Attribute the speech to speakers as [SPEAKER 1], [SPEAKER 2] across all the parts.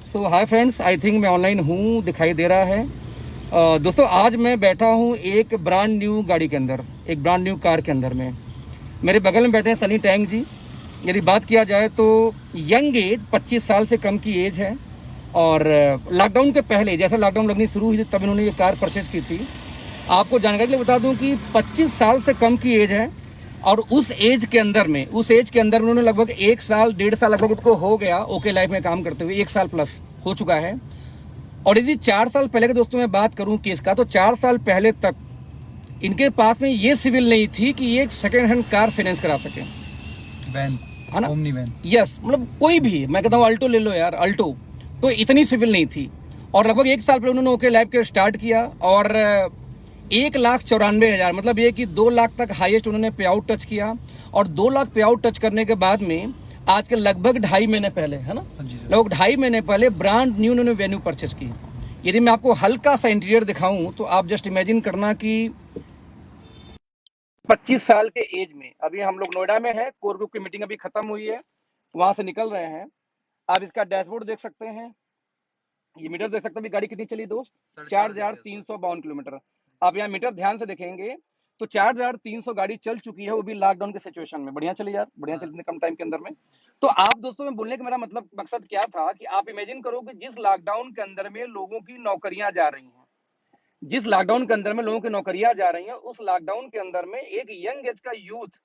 [SPEAKER 1] So hi friends, I think मैं online हूँ, दिखाई दे रहा है। दोस्तों आज मैं बैठा हूँ एक ब्रांड न्यू गाड़ी के अंदर, एक ब्रांड न्यू कार के अंदर में। मेरे बगल में बैठे हैं सनी टैंक जी। यदि बात किया जाए तो यंग एज 25 साल से कम की एज है और लॉकडाउन के पहले, जैसे लॉकडाउन लगनी शुरू हुई थी तब इन्होंने ये कार परचेज की थी। आपको जानकारी लिए बता दूं कि 25 साल से कम की एज है और उस एज के अंदर उन्होंने लगभग 1 साल 1.5 साल लगभग उनको हो गया ओके लाइफ में काम करते हुए, 1 साल प्लस हो चुका है। और यदि 4 साल पहले के दोस्तों मैं बात करूं केस का, तो 4 साल पहले तक इनके पास में ये सिविल नहीं थी कि ये एक सेकेंड हैंड कार फाइनेंस करा सके।
[SPEAKER 2] वैन
[SPEAKER 1] है ना,
[SPEAKER 2] ओमनी वैन,
[SPEAKER 1] यस, मतलब कोई भी, मैं कहता हूँ अल्टो ले लो यार, अल्टो तो इतनी सिविल नहीं थी। और लगभग 1 साल पहले उन्होंने ओके लाइफ के स्टार्ट किया और 1,94,000, मतलब ये कि 2 लाख तक हाईएस्ट उन्होंने पे आउट टच किया। और 2 लाख पे आउट टच करने के बाद में आज के लगभग 2.5 महीने पहले, है ना, लगभग 2.5 महीने पहले ब्रांड न्यू उन्होंने वेन्यू परचेज की। यदि मैं आपको हल्का सा इंटीरियर दिखाऊं तो आप जस्ट इमेजिन करना कि 25 साल के एज में, अभी हम लोग नोएडा में है, कोर ग्रुप की मीटिंग अभी खत्म हुई है, वहां से निकल रहे हैं। आप इसका डैशबोर्ड देख सकते हैं, ये मीटर देख सकते हैं, गाड़ी कितनी चली दोस्त, 4,352 किलोमीटर। आप यहाँ मीटर ध्यान से देखेंगे तो 4,300 गाड़ी चल चुकी है, वो भी लॉकडाउन के सिचुएशन में। बढ़िया चली यार, बढ़िया चली, इतने कम टाइम के अंदर में। तो आप दोस्तों में बोलने का मेरा मतलब मकसद क्या था कि आप इमेजिन करो कि जिस लॉकडाउन के अंदर में लोगों की नौकरियां जा रही हैं, जिस लॉकडाउन के अंदर में लोगों की नौकरियां जा रही हैं, उस लॉकडाउन के अंदर में एक यंग एज का यूथ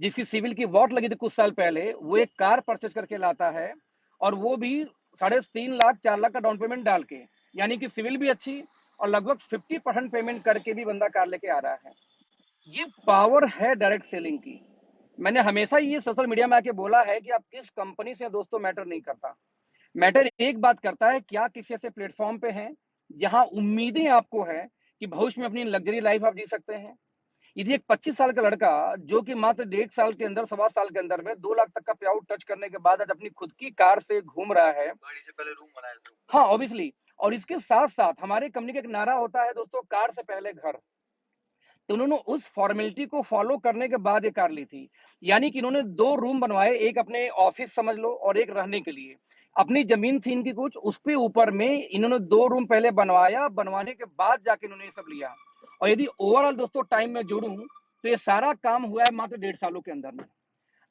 [SPEAKER 1] जिसकी सिविल की वॉट लगी थी कुछ साल पहले, वो एक कार परचेज करके लाता है और वो भी 3.5 लाख 4 लाख का डाउन पेमेंट डाल के, यानी कि सिविल भी अच्छी और लगभग 50% पेमेंट करके भी बंदा कार लेके आ रहा है। ये पावर है डायरेक्ट सेलिंग की। मैंने हमेशा ये सोशल मीडिया में आके बोला है कि आप किस कंपनी से दोस्तों मैटर नहीं करता, मैटर एक बात करता है, क्या किसी ऐसे प्लेटफॉर्म पे हैं जहां उम्मीदें आपको है कि भविष्य में अपनी लग्जरी लाइफ आप जी सकते हैं। यदि एक 25 साल का लड़का जो कि मात्र 1.5 साल के अंदर, 1.25 साल के अंदर में 2 लाख तक का पे आउट टच करने के बाद आज अपनी खुद की कार से घूम रहा है, गाड़ी से पहले रूम बनाया था, हाँ ऑब्वियसली। और इसके साथ साथ हमारे कंपनी का एक नारा होता है दोस्तों, कार से पहले घर। तो उन्होंने उस फॉर्मेलिटी को फॉलो करने के बाद ये कार ली थी। यानी कि इन्होंने 2 रूम बनवाए, एक अपने ऑफिस समझ लो और एक रहने के लिए। अपनी जमीन थी इनकी कुछ, उसके ऊपर में इन्होंने 2 रूम पहले बनवाया, बनवाने के बाद जाके इन्होंने ये सब लिया। और यदि ओवरऑल दोस्तों टाइम में जोड़ूं तो ये सारा काम हुआ है मात्र 1.5 सालों के अंदर में।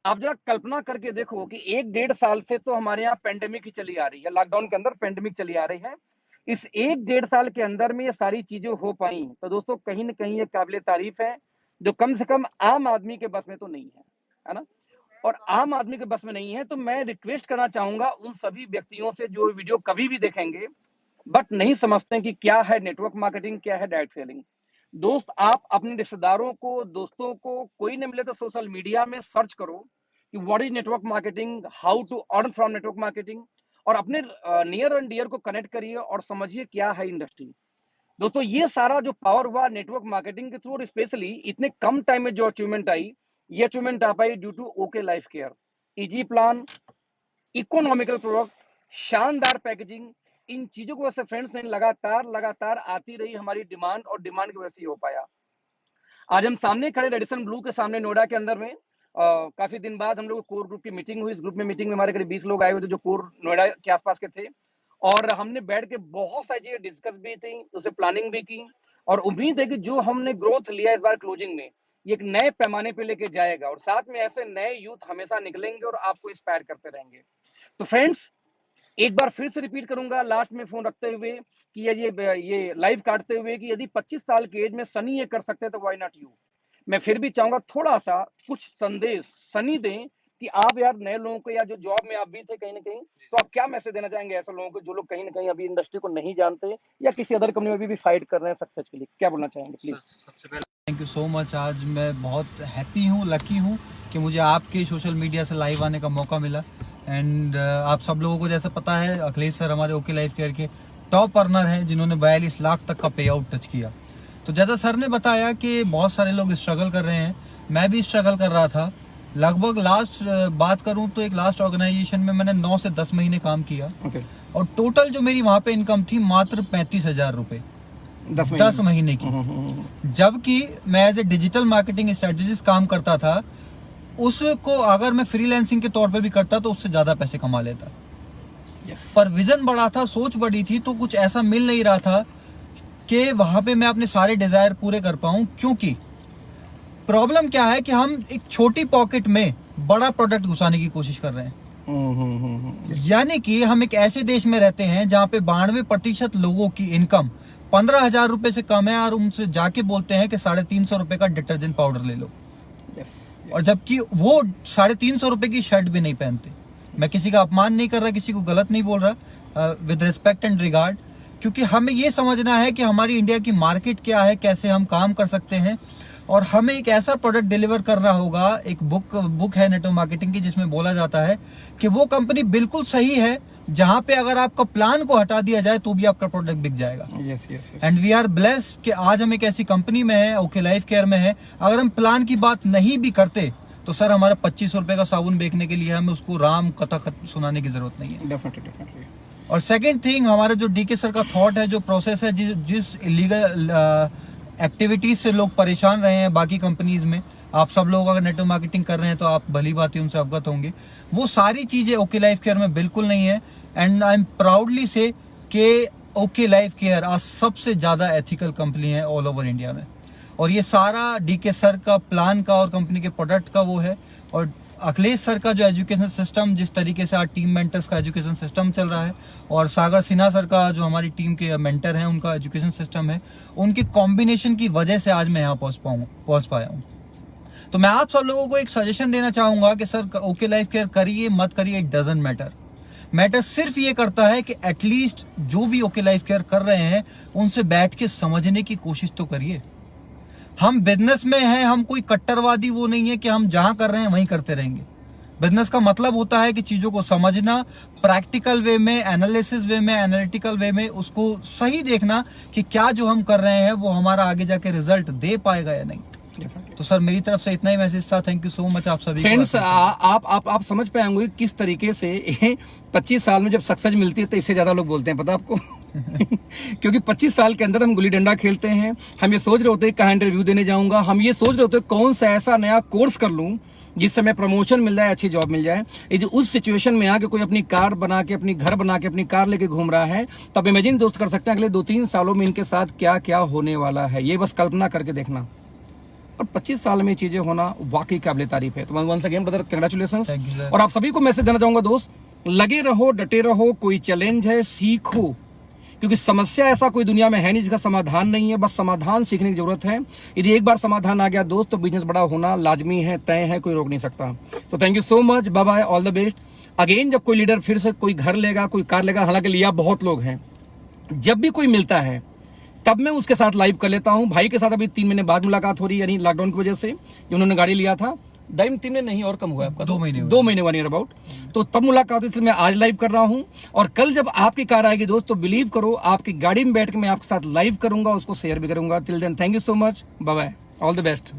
[SPEAKER 1] आप जरा कल्पना करके देखो कि 1-1.5 साल से तो हमारे यहाँ पेंडेमिक ही चली आ रही है, लॉकडाउन के अंदर पेंडेमिक चली आ रही है। इस 1-1.5 साल के अंदर में ये सारी चीजें हो पाई, तो दोस्तों कहीं ना कहीं ये काबिले तारीफ है, जो कम से कम आम आदमी के बस में तो नहीं है ना। और आम आदमी के बस में नहीं है, तो मैं रिक्वेस्ट करना चाहूंगा उन सभी व्यक्तियों से जो वीडियो कभी भी देखेंगे बट नहीं समझते कि क्या है नेटवर्क मार्केटिंग, क्या है डायरेक्ट सेलिंग। दोस्त, आप अपने रिश्तेदारों को, दोस्तों को, कोई नहीं मिले तो सोशल मीडिया में सर्च करो कि what is network marketing, how to earn from network marketing, और अपने नियर एंड डियर को कनेक्ट करिए और समझिए क्या है इंडस्ट्री। दोस्तों ये सारा जो पावर हुआ नेटवर्क मार्केटिंग के थ्रू, और स्पेशली इतने कम टाइम में जो अचीवमेंट आई, ये अचीवमेंट आ पाई due to okay life care. Easy plan, economical product, शानदार पैकेजिंग, इन चीजों को वैसे फ्रेंड्स ने लगातार आती रही हमारी डिमांड, और डिमांड की वजह से हो पाया। आज हम सामने खड़े रेडिसन ब्लू के सामने नोएडा के अंदर में, काफी दिन बाद हम लोग कोर ग्रुप की मीटिंग हुई। इस ग्रुप में मीटिंग में हमारे करीब 20 लोग आए हुए थे जो कोर नोएडा के आसपास के थे, और हमने बैठ के बहुत सारी चीजें डिस्कस भी थी, उसे प्लानिंग भी की, और उम्मीद है कि जो हमने ग्रोथ लिया इस बार क्लोजिंग में, ये एक नए पैमाने पे लेके जाएगा, और साथ में ऐसे नए यूथ हमेशा निकलेंगे और आपको इंस्पायर करते रहेंगे। तो फ्रेंड्स एक बार फिर से रिपीट करूंगा लास्ट में फोन रखते हुए कि ये लाइव काटते हुए कि यदि 25 साल की एज में सनी ये कर सकते हैं तो व्हाई नॉट यू। मैं फिर भी चाहूंगा थोड़ा सा कुछ संदेश सनी दें कि आप यार नए लोगों को, या जो जॉब में आप भी थे कहीं ना कहीं, तो आप क्या मैसेज देना चाहेंगे ऐसे लोगों को जो लोग कहीं ना कहीं अभी इंडस्ट्री को नहीं जानते या किसी अदर कंपनी में भी फाइट कर रहे हैं सक्सेस के लिए, क्या बोलना चाहेंगे प्लीज।
[SPEAKER 2] सबसे पहले थैंक यू सो मच। आज मैं बहुत हैप्पी हूँ, लकी हूँ कि मुझे आपके सोशल मीडिया से लाइव आने का मौका मिला। एंड आप सब लोगों को जैसे पता है, अखिलेश सर हमारे ओके लाइफ केयर के टॉप अर्नर हैं जिन्होंने 42 लाख तक का पे आउट टच किया। तो जैसा सर ने बताया कि बहुत सारे लोग स्ट्रगल कर रहे हैं, मैं भी स्ट्रगल कर रहा था। लगभग लास्ट बात करूं तो एक लास्ट ऑर्गेनाइजेशन में मैंने 9 से 10 महीने काम किया। और टोटल जो मेरी वहां पे इनकम थी मात्र 35,000 रुपए 10 महीने की। जबकि मैं as a digital marketing strategist काम करता था, उसको अगर मैं फ्रीलांसिंग के तौर पे भी करता तो उससे ज्यादा पैसे कमा लेता। पर विजन बड़ा था, सोच बड़ी थी, तो कुछ ऐसा मिल नहीं रहा था कि वहां पे मैं अपने सारे डिजायर पूरे कर पाऊं। क्योंकि प्रॉब्लम क्या है कि हम एक छोटी पॉकेट में बड़ा प्रोडक्ट घुसाने की कोशिश कर रहे हैं। यानी कि हम एक ऐसे देश में रहते हैं जहां पे 92% लोगों की इनकम 15,000 रुपए से कम है, और उनसे जाके बोलते हैं कि 350 रुपए का डिटर्जेंट पाउडर ले लो। और जबकि वो 350 रुपए की शर्ट भी नहीं पहनते। मैं किसी का अपमान नहीं कर रहा, किसी को गलत नहीं बोल रहा, विद रिस्पेक्ट एंड रिगार्ड, क्योंकि हमें ये समझना है कि हमारी इंडिया की मार्केट क्या है, कैसे हम काम कर सकते हैं, और हमें एक ऐसा प्रोडक्ट डिलीवर करना होगा। एक बुक है नेटवर्क मार्केटिंग की, जिसमें बोला जाता है कि वो कंपनी बिल्कुल सही है जहां पे अगर आपका प्लान को हटा दिया जाए तो भी आपका प्रोडक्ट बिक जाएगा। एंड वी आर ब्लेस्ड कि आज हम एक ऐसी कंपनी में है, ओके लाइफ केयर में है। अगर हम प्लान की बात नहीं भी करते तो सर हमारा 25 रुपए का साबुन बेचने के लिए हमें उसको राम कथा सुनाने की जरूरत नहीं है।
[SPEAKER 3] डेफिनेटली।
[SPEAKER 2] और सेकंड थिंग, हमारा जो डीके सर का थॉट है, जो प्रोसेस है, जिस इलीगल एक्टिविटीज से लोग परेशान रहे हैं बाकी कंपनीज में, आप सब लोग अगर नेटवर्क मार्केटिंग कर रहे हैं तो आप भली बात ही उनसे अवगत होंगे। वो सारी चीजें ओके लाइफ केयर में बिल्कुल नहीं है। एंड आई एम प्राउडली से कि ओके लाइफ केयर आज सबसे ज्यादा एथिकल कंपनी है ऑल ओवर इंडिया में। और ये सारा डीके सर का प्लान का और कंपनी के प्रोडक्ट का वो है। और अखिलेश सर का जो एजुकेशन सिस्टम, जिस तरीके से आज टीम मेंटर्स का एजुकेशन सिस्टम चल रहा है, और सागर सिन्हा सर का जो हमारी टीम के मेंटर हैं, उनका एजुकेशन सिस्टम है, उनके कॉम्बिनेशन की वजह से आज मैं यहाँ पहुंच पाया हूँ। तो मैं आप सब लोगों को एक सजेशन देना चाहूंगा कि सर ओके लाइफ केयर करिए मत करिए, इट डजंट मैटर सिर्फ ये करता है कि एटलीस्ट जो भी ओके लाइफ केयर कर रहे हैं उनसे बैठ के समझने की कोशिश तो करिए। हम बिजनेस में हैं, हम कोई कट्टरवादी वो नहीं है कि हम जहां कर रहे हैं वहीं करते रहेंगे। बिजनेस का मतलब होता है कि चीजों को समझना, प्रैक्टिकल वे में, एनालिसिस वे में, एनालिटिकल वे में उसको सही देखना कि क्या जो हम कर रहे हैं वो हमारा आगे जाके रिजल्ट दे पाएगा या नहीं। तो सर मेरी तरफ से इतना ही मैसेज था। थैंक यू सो मच आप सभी
[SPEAKER 3] फ्रेंड्स। आप समझ पाए होंगे किस तरीके से 25 साल में जब सक्सेस मिलती है तो इससे ज्यादा लोग बोलते हैं, पता आपको? क्योंकि 25 साल के अंदर हम गुल्ली डंडा खेलते हैं, हम ये सोच रहे होते हैं कहाँ इंटरव्यू देने जाऊंगा, हम ये सोच रहे होते हैं कौन सा ऐसा नया कोर्स कर लूं जिससे मैं प्रमोशन मिल जाए, अच्छी जॉब मिल जाए। यदि उस सिचुएशन में आके कोई अपनी कार बना के, अपनी घर बना के, अपनी कार लेके घूम रहा है, तो आप इमेजिन दोस्त कर सकते हैं अगले 2-3 सालों में इनके साथ क्या क्या होने वाला है। ये बस कल्पना करके देखना। और 25 साल में चीजें होना वाकई काबिल तारीफ है। तो वंस अगेन ब्रदर कांग्रेचुलेशंस। और आप सभी को मैसेज देना चाहूंगा दोस्त, लगे रहो, डटे रहो, कोई चैलेंज है सीखो, क्योंकि समस्या ऐसा कोई दुनिया में है नहीं जिसका समाधान नहीं है, बस समाधान सीखने की जरूरत है। यदि एक बार समाधान आ गया दोस्त तो बिजनेस बड़ा होना लाजमी है, तय है, कोई रोक नहीं सकता। तो thank you so much, bye bye, all the best. Again जब कोई लीडर फिर से कोई घर लेगा, कोई कार लेगा, हालांकि लिया बहुत लोग हैं, जब भी कोई मिलता है तब मैं उसके साथ लाइव कर लेता हूं। भाई के साथ अभी 3 महीने बाद मुलाकात हो रही है, यानी लॉकडाउन की वजह से उन्होंने गाड़ी लिया था। 3 महीने नहीं और कम हुआ आपका,
[SPEAKER 2] 2 महीने
[SPEAKER 3] 1 ईयर अबाउट। तो तब मुलाकात हुई, मैं आज लाइव कर रहा हूं। और कल जब आपकी कार आएगी दोस्त तो बिलीव करो आपकी गाड़ी में बैठ के मैं आपके साथ लाइव करूंगा, उसको शेयर भी करूंगा। Till then thank you so much, bye bye, all the best.